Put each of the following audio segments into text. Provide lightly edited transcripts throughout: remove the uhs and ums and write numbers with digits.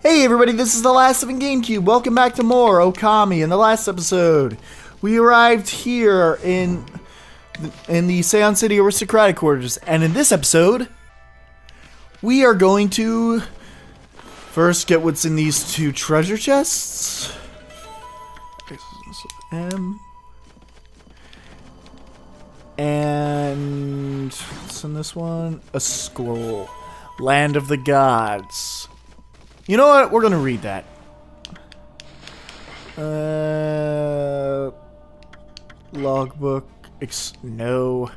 Hey everybody, this is the last of GameCube. Welcome back to more Okami. In the last episode, we arrived here in the Seon City aristocratic quarters, and in this episode, we are going to first get what's in these two treasure chests. And what's in this one? A scroll. Land of the Gods. You know what? We're gonna read that. Logbook. No.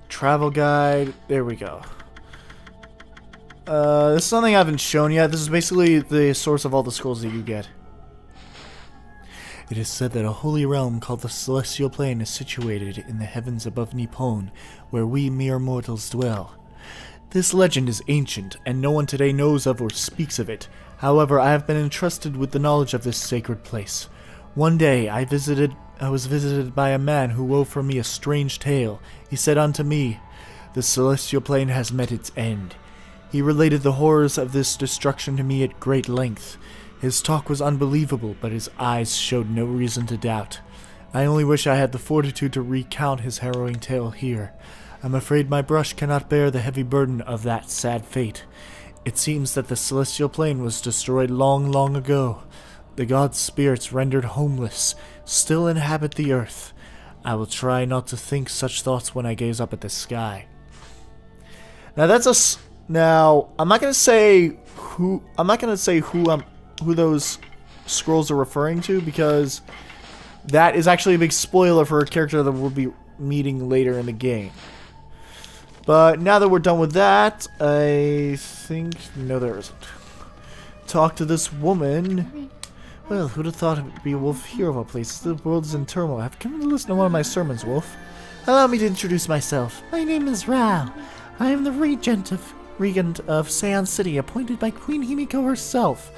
Travel guide. There we go. This is something I haven't shown yet. This is basically the source of all the scrolls that you get. It is said that a holy realm called the Celestial Plane is situated in the heavens above Nippon, where we mere mortals dwell. This legend is ancient, and no one today knows of or speaks of it. However, I have been entrusted with the knowledge of this sacred place. One day, I was visited by a man who wove for me a strange tale. He said unto me, "The Celestial Plane has met its end." He related the horrors of this destruction to me at great length. His talk was unbelievable, but his eyes showed no reason to doubt. I only wish I had the fortitude to recount his harrowing tale here. I'm afraid my brush cannot bear the heavy burden of that sad fate. It seems that the Celestial Plane was destroyed long, long ago. The gods' spirits rendered homeless still inhabit the earth. I will try not to think such thoughts when I gaze up at the sky. Now I'm not gonna say who those scrolls are referring to, because that is actually a big spoiler for a character that we'll be meeting later in the game. But now that we're done with that, I think... No, there isn't. Talk to this woman. Well, who'd have thought it would be a wolf here of all places? The world is in turmoil. I've come to listen to one of my sermons, Wolf. Allow me to introduce myself. My name is Rao. I am the regent of Seon City, appointed by Queen Himiko herself.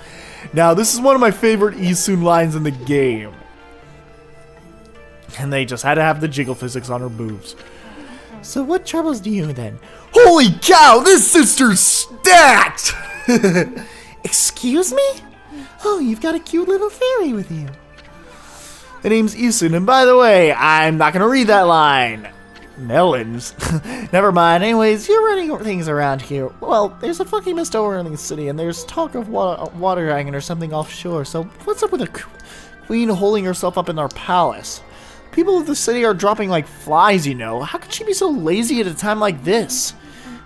Now, this is one of my favorite Isun lines in the game. And they just had to have the jiggle physics on her boobs. So what troubles you then? Holy cow, this sister's stacked! Excuse me? Oh, you've got a cute little fairy with you. The name's Isun, and by the way, I'm not gonna read that line. Melons. Never mind. Anyways, you're running things around here. Well, there's a fucking mist over in the city, and there's talk of water dragon or something offshore. So what's up with a queen holding herself up in our palace? People of the city are dropping like flies, you know. How could she be so lazy at a time like this?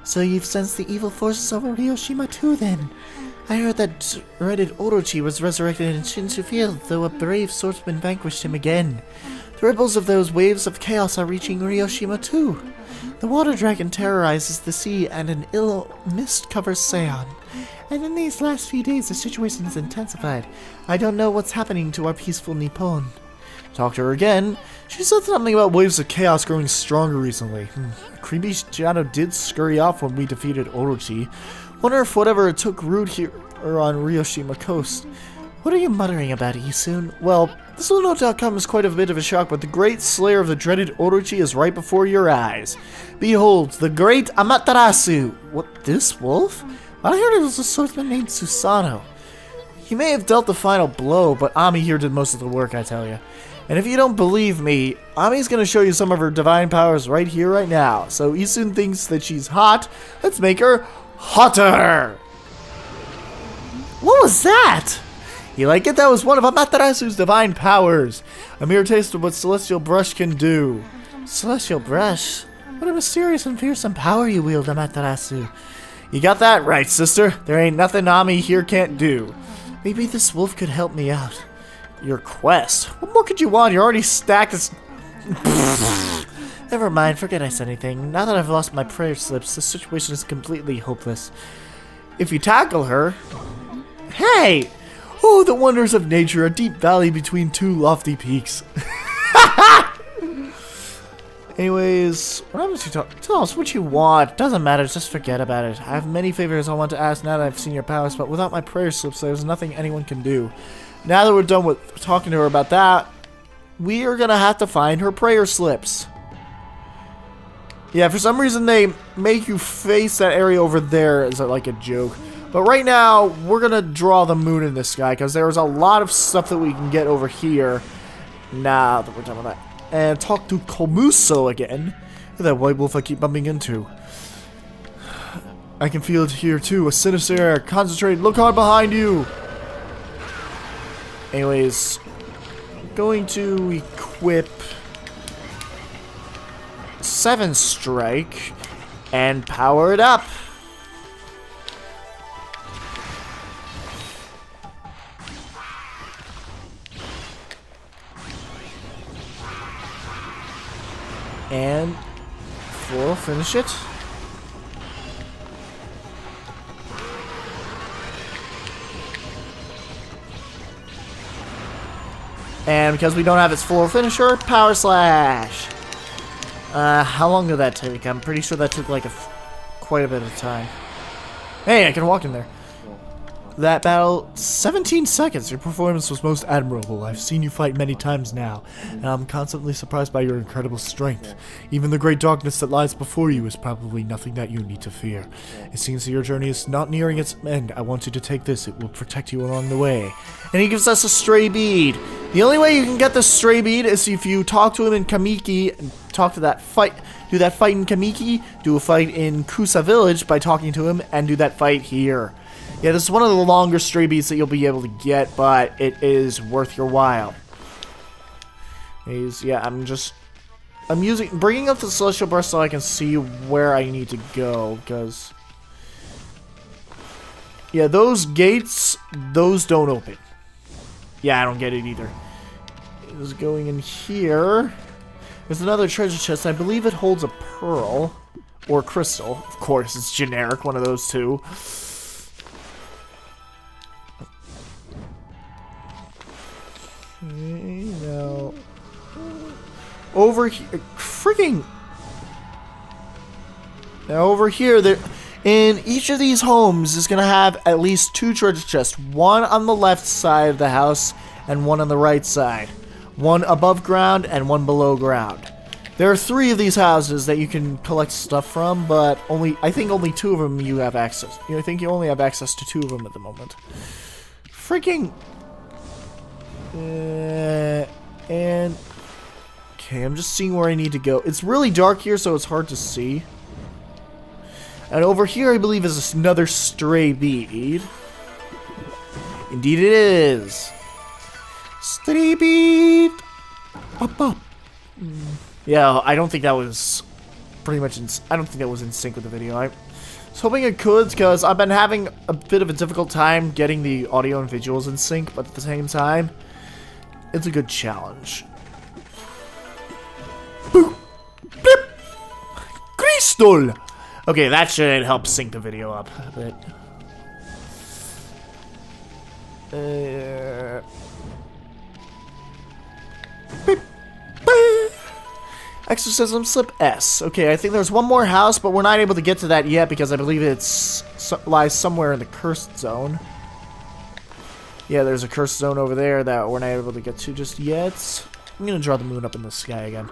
So you've sensed the evil forces over Ryoshima too, then? I heard that dreaded Orochi was resurrected in Shinsu Field, though a brave swordsman vanquished him again. The ripples of those waves of chaos are reaching Ryoshima too. The water dragon terrorizes the sea, and an ill mist covers Seon. And in these last few days, the situation has intensified. I don't know what's happening to our peaceful Nippon. Talk to her again. She said something about waves of chaos growing stronger recently. Creepy shadow did scurry off when we defeated Orochi. Wonder if whatever took root here on Ryoshima coast. What are you muttering about, Isun? Well, this will no doubt come as quite a bit of a shock, but the great slayer of the dreaded Orochi is right before your eyes. Behold, the great Amaterasu! What, this wolf? I heard it was a swordsman named Susano. He may have dealt the final blow, but Ami here did most of the work, I tell you. And if you don't believe me, Ami's gonna show you some of her divine powers right here, right now. So Isun thinks that she's hot. Let's make her hotter! What was that? You like it? That was one of Amaterasu's divine powers. A mere taste of what Celestial Brush can do. Celestial Brush? What a mysterious and fearsome power you wield, Amaterasu. You got that right, sister. There ain't nothing Ami here can't do. Maybe this wolf could help me out. Your quest? What more could you want? You're already stacked as... Never mind, forget I said anything. Now that I've lost my prayer slips, the situation is completely hopeless. If you tackle her... Hey! Oh, the wonders of nature, a deep valley between two lofty peaks. Anyways, what happens to you talk? Tell us what you want. Doesn't matter, just forget about it. I have many favors I want to ask now that I've seen your powers, but without my prayer slips, there's nothing anyone can do. Now that we're done with talking to her about that, we are gonna have to find her prayer slips. Yeah, for some reason they make you face that area over there as like a joke. But right now, we're gonna draw the moon in the sky, because there's a lot of stuff that we can get over here. Now that we're done with that. And talk to Komuso again. That white wolf I keep bumping into. I can feel it here too. A sinister air. Concentrate. Look hard behind you. Anyways, I'm going to equip 7 Strike and power it up. And we'll finish it. And because we don't have its full finisher, Power Slash. How long did that take? I'm pretty sure that took like quite a bit of time. Hey, I can walk in there. That battle, 17 seconds. Your performance was most admirable. I've seen you fight many times now, and I'm constantly surprised by your incredible strength. Even the great darkness that lies before you is probably nothing that you need to fear. It seems that your journey is not nearing its end. I want you to take this. It will protect you along the way. And he gives us a stray bead. The only way you can get this stray bead is if you talk to him in Kamiki and talk to that fight. Do that fight in Kamiki, do a fight in Kusa Village by talking to him, and do that fight here. Yeah, this is one of the longer stray beads that you'll be able to get, but it is worth your while. Yeah, I'm bringing up the Celestial Burst so I can see where I need to go, because... Yeah, those gates, those don't open. Yeah, I don't get it either. It is going in here. There's another treasure chest. I believe it holds a pearl. Or crystal. Of course, it's generic, one of those two. Okay, now... Over here... Freaking... Now over here, in each of these homes is going to have at least 2 treasure chests. One on the left side of the house, and one on the right side. One above ground, and one below ground. There are 3 of these houses that you can collect stuff from, but I think only 2 of them you have access. I think you only have access to 2 of them at the moment. Freaking... and... Okay, I'm just seeing where I need to go. It's really dark here, so it's hard to see. And over here, I believe, is another stray bead. Indeed it is. Stray bead! Up, up. Yeah, I don't think that was pretty much I don't think that was in sync with the video. I was hoping it could, because I've been having a bit of a difficult time getting the audio and visuals in sync, but at the same time, it's a good challenge. Boop! Blip! Crystal! Okay, that should help sync the video up a bit. Beep. Beep. Exorcism Slip S. Okay, I think there's one more house, but we're not able to get to that yet because I believe it lies somewhere in the cursed zone. Yeah, there's a cursed zone over there that we're not able to get to just yet. I'm gonna draw the moon up in the sky again.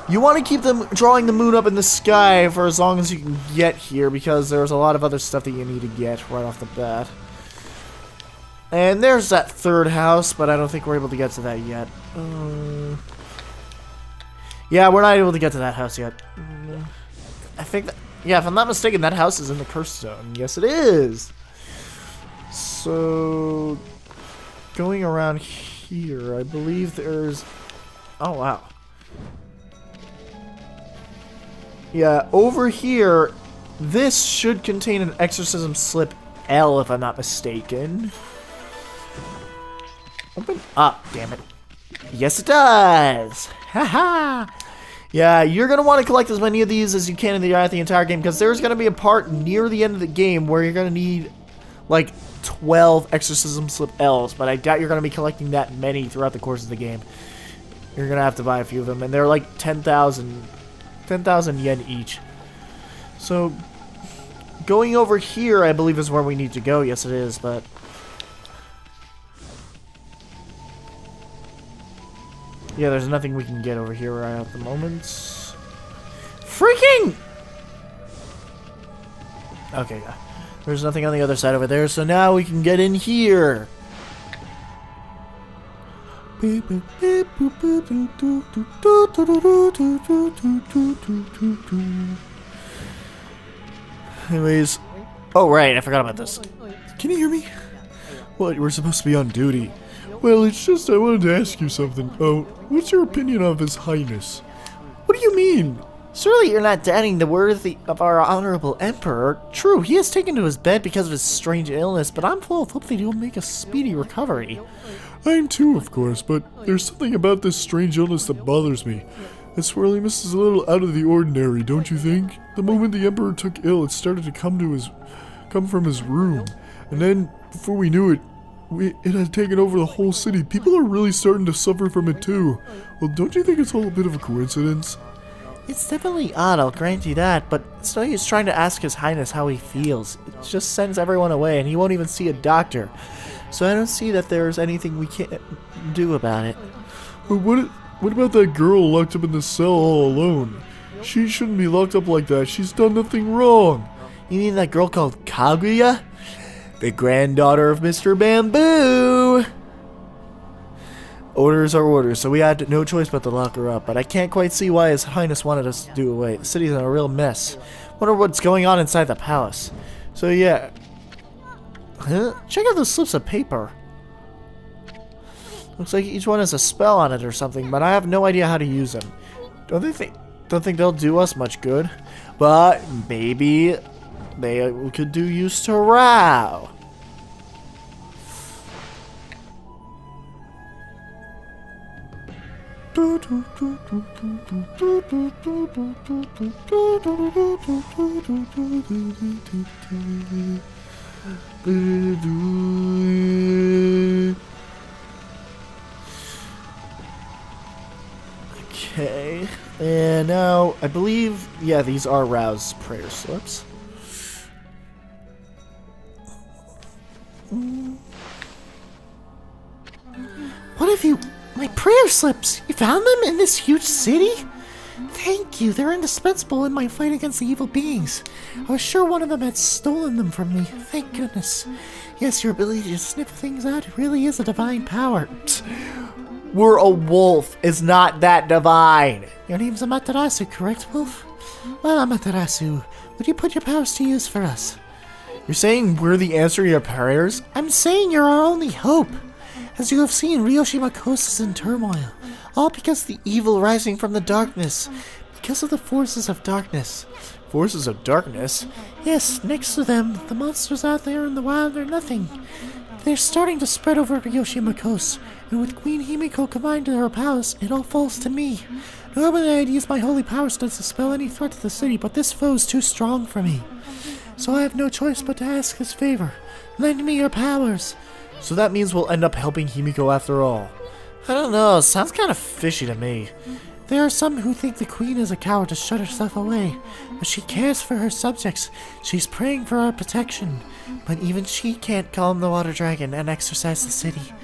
You want to keep drawing the moon up in the sky for as long as you can get here, because there's a lot of other stuff that you need to get right off the bat. And there's that 3rd house, but I don't think we're able to get to that yet. Yeah, we're not able to get to that house yet. I think that, yeah, if I'm not mistaken, that house is in the cursed zone. Yes, it is. So, going around here, I believe there's... Oh, wow. Yeah, over here, this should contain an Exorcism Slip L, if I'm not mistaken. Open up, damn it. Yes, it does! Haha! Yeah, you're going to want to collect as many of these as you can throughout the entire game, because there's going to be a part near the end of the game where you're going to need, like, 12 Exorcism Slip L's, but I doubt you're going to be collecting that many throughout the course of the game. You're going to have to buy a few of them, and they're like 10,000 yen each. So, going over here, I believe, is where we need to go. Yes, it is, but... Yeah, there's nothing we can get over here right at the moment. Freaking! Okay, There's nothing on the other side over there, so now we can get in here. Anyways, oh right, I forgot about this. Can you hear me? What, we're supposed to be on duty. Well, it's just I wanted to ask you something. Oh, what's your opinion of His Highness? What do you mean? Surely you're not doubting the worthy of our honorable emperor. True, he is taken to his bed because of his strange illness, but I'm full of hope that he will make a speedy recovery. I am too, of course, but there's something about this strange illness that bothers me. That Swirliness is a little out of the ordinary, don't you think? The moment the emperor took ill, it started to come from his room, and then before we knew it, it had taken over the whole city. People are really starting to suffer from it too. Well, don't you think it's all a bit of a coincidence? It's definitely odd, I'll grant you that, but it's no use trying to ask His Highness how he feels. It just sends everyone away, and he won't even see a doctor. So I don't see that there's anything we can't do about it. But what about that girl locked up in the cell all alone? She shouldn't be locked up like that. She's done nothing wrong. You mean that girl called Kaguya? The granddaughter of Mr. Bamboo! Orders are orders, so we had no choice but to lock her up, but I can't quite see why His Highness wanted us to do away. The city's in a real mess. Wonder what's going on inside the palace. So yeah. Huh? Check out the slips of paper. Looks like each one has a spell on it or something, but I have no idea how to use them. Don't think they'll do us much good, but maybe they could do use to Rao. Okay, and now I believe, yeah, these are Rao's prayer slips. What have you... My prayer slips! You found them in this huge city? Thank you, they're indispensable in my fight against the evil beings. I was sure one of them had stolen them from me. Thank goodness. Yes, your ability to sniff things out really is a divine power. We're a wolf. It's not that divine. Your name's Amaterasu, correct, wolf? Well, Amaterasu, would you put your powers to use for us? You're saying we're the answer to your prayers? I'm saying you're our only hope. As you have seen, Ryoshima Coast is in turmoil, all because of the evil rising from the darkness, because of the forces of darkness. Forces of darkness? Yes, next to them, the monsters out there in the wild are nothing. They're starting to spread over Ryoshima Coast, and with Queen Himiko combined to her palace, it all falls to me. Normally I'd use my holy powers to dispel any threat to the city, but this foe's too strong for me. So I have no choice but to ask his favor. Lend me your powers. So that means we'll end up helping Himiko after all. I don't know, sounds kind of fishy to me. There are some who think the queen is a coward to shut herself away, but she cares for her subjects. She's praying for our protection, but even she can't calm the water dragon and exorcise the city.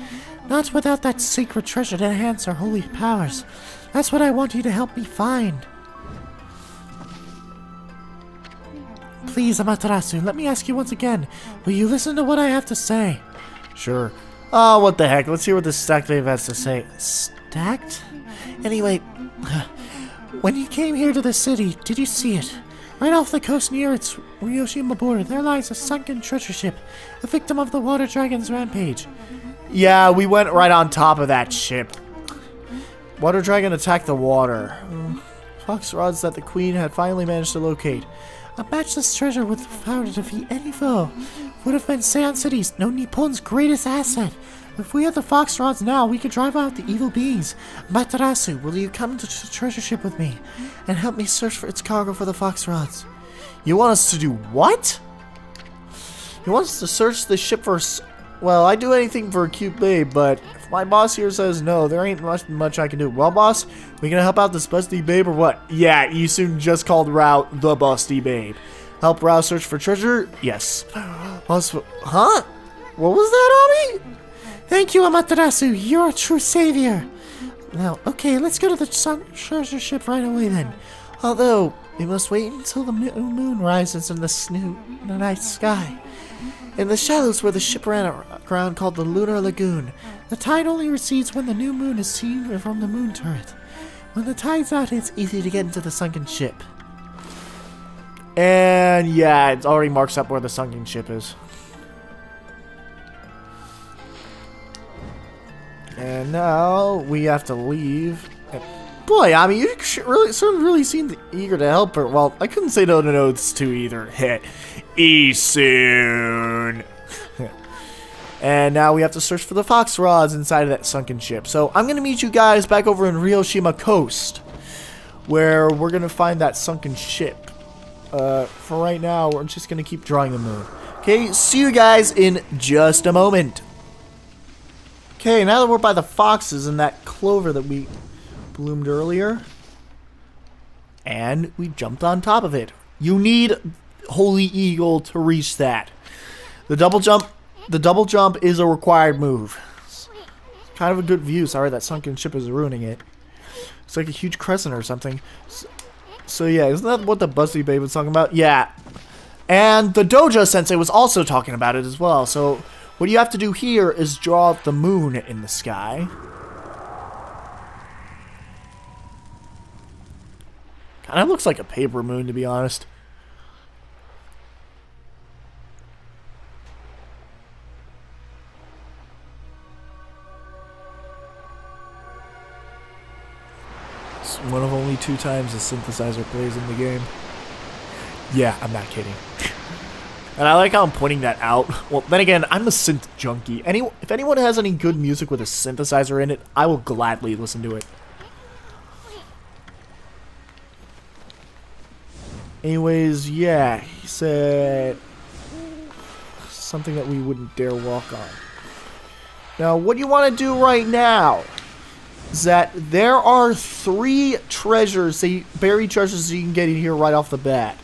Not without that sacred treasure to enhance her holy powers. That's what I want you to help me find. Please, Amaterasu, let me ask you once again. Will you listen to what I have to say? Sure. Oh, what the heck. Let's hear what this stacked babe has to say. Stacked? Anyway, when you came here to the city, did you see it? Right off the coast near its Ryoshima border, there lies a sunken treasure ship, a victim of the water dragon's rampage. Yeah, we went right on top of that ship. Water dragon attacked the water. Fox rods that the queen had finally managed to locate. A matchless treasure with the power to defeat any foe. Would have been Seion City's, no Nippon's greatest asset. If we had the fox rods now, we could drive out the evil beings. Amaterasu, will you come to the treasure ship with me and help me search for its cargo for the fox rods? You want us to do what? You want us to search the ship for... Well, I'd do anything for a cute babe, but if my boss here says no, there ain't much I can do. Well, boss, we gonna help out this busty babe or what? Yeah, you soon just called Rao the busty babe. Help Rao search for treasure? Yes. Huh? What was that, Ami? Thank you, Amaterasu. You're a true savior. Now, okay, let's go to the treasure ship right away then. Although, we must wait until the moon rises in the night sky. In the shallows where the ship ran aground called the Lunar Lagoon. The tide only recedes when the new moon is seen from the moon turret. When the tide's out, it's easy to get into the sunken ship. And yeah, it already marks up where the sunken ship is. And now we have to leave. Boy, I mean, you really seemed eager to help her. Well, I couldn't say no to notes too either. Hit. soon. And now we have to search for the fox rods inside of that sunken ship. So I'm going to meet you guys back over in Ryoshima Coast, where we're going to find that sunken ship. For right now, we're just going to keep drawing the moon. Okay, see you guys in just a moment. Okay, now that we're by the foxes and that clover that we bloomed earlier, and we jumped on top of it. You need Holy Eagle to reach that. The double jump is a required move. It's kind of a good view. Sorry, that sunken ship is ruining it. It's like a huge crescent or something. So yeah, isn't that what the Busty babe was talking about? Yeah. And the Doja Sensei was also talking about it as well. So what you have to do here is draw the moon in the sky. Kind of looks like a paper moon, to be honest. It's one of only 2 times the synthesizer plays in the game. Yeah, I'm not kidding. And I like how I'm pointing that out. Well, then again, I'm a synth junkie. If anyone has any good music with a synthesizer in it, I will gladly listen to it. Anyways, yeah, he said something that we wouldn't dare walk on. Now, what you want to do right now is that there are 3 treasures, buried treasures that you can get in here right off the bat.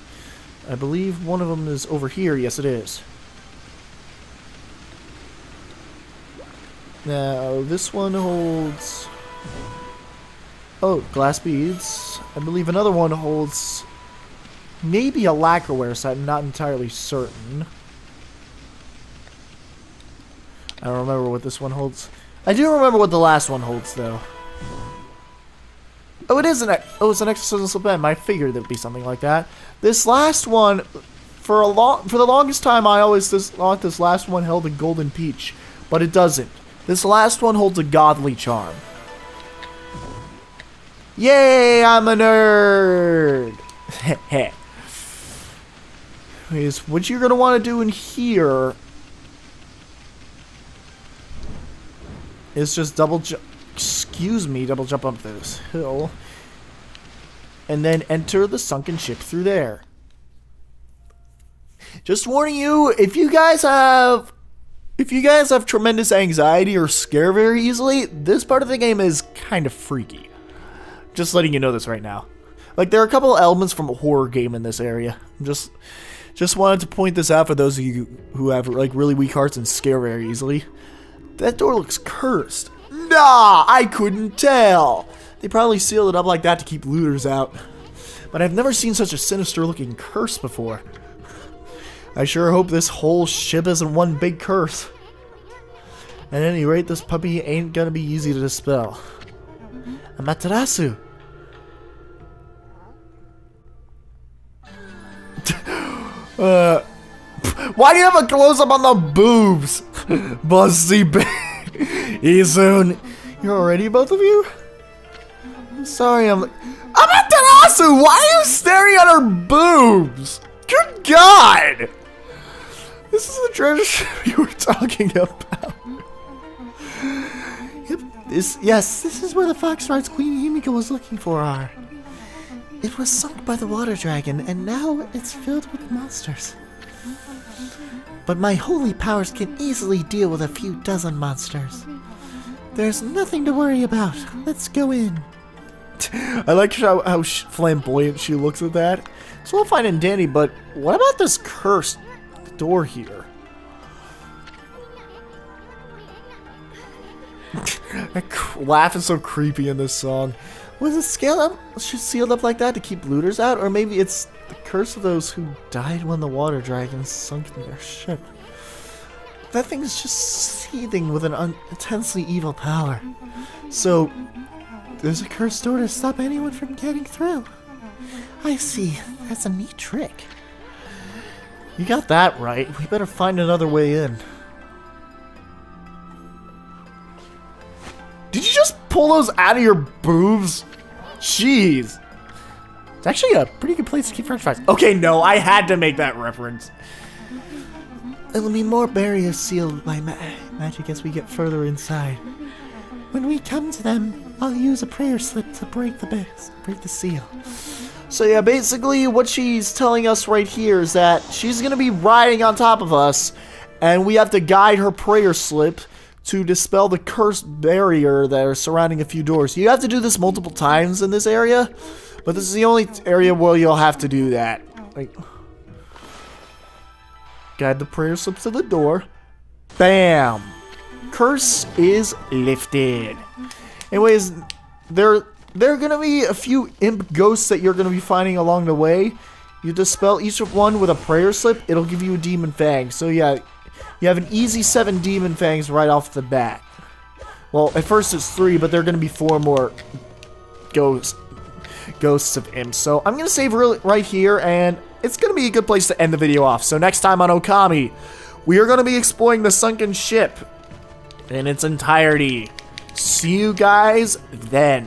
I believe one of them is over here. Yes, it is. Now, this one holds... oh, glass beads. I believe another one holds... maybe a lacquerware set, I'm not entirely certain. I don't remember what this one holds. I do remember what the last one holds, though. Oh, it is it's an exorcism pen. I figured it would be something like that. This last one, for the longest time, I always thought this last one held a golden peach, but it doesn't. This last one holds a godly charm. Yay! I'm a nerd. Heh. Anyways, what you're gonna want to do in here is just double jump up this hill, and then enter the sunken ship through there. Just warning you, if you guys have tremendous anxiety or scare very easily, this part of the game is kind of freaky. Just letting you know this right now. Like, there are a couple of elements from a horror game in this area. Just wanted to point this out for those of you who have like really weak hearts and scare very easily. That door looks cursed. Nah, I couldn't tell. They probably sealed it up like that to keep looters out. But I've never seen such a sinister looking curse before. I sure hope this whole ship isn't one big curse. At any rate, this puppy ain't gonna be easy to dispel. Amaterasu. Why do you have a close-up on the boobs? Busty Izun, you're already both of you? I'm sorry, I'm Amaterasu, why are you staring at her boobs? Good God! This is the treasure ship you were talking about. Yep, this is where the fox rides Queen Himiko was looking for her. It was sunk by the water dragon, and now it's filled with monsters. But my holy powers can easily deal with a few dozen monsters. There's nothing to worry about. Let's go in. I like how flamboyant she looks at that. It's all fine and dandy, but what about this cursed door here? That laugh is so creepy in this song. Was it sealed up like that to keep looters out? Or maybe it's the curse of those who died when the water dragons sunk in their ship. that thing's just seething with an intensely evil power. So, there's a cursed door to stop anyone from getting through. I see. That's a neat trick. You got that right. We better find another way in. Did you just pull those out of your boobs? Jeez. It's actually a pretty good place to keep french fries. Okay, no, I had to make that reference. It'll be more barriers sealed by magic as we get further inside. When we come to them, I'll use a prayer slip to break the seal. So yeah, basically what she's telling us right here is that she's going to be riding on top of us, and we have to guide her prayer slip to dispel the cursed barrier that are surrounding a few doors. You have to do this multiple times in this area, but this is the only area where you'll have to do that. Like, guide the prayer slip to the door. Bam! Curse is lifted. Anyways, there are gonna be a few imp ghosts that you're gonna be finding along the way. You dispel each one with a prayer slip, it'll give you a demon fang. So yeah, you have an easy 7 demon fangs right off the bat. Well, at first it's 3, but there are gonna be 4 more ghosts of imps. So I'm gonna save right here, and it's gonna be a good place to end the video off. So next time on Okami, we are gonna be exploring the sunken ship in its entirety. See you guys then.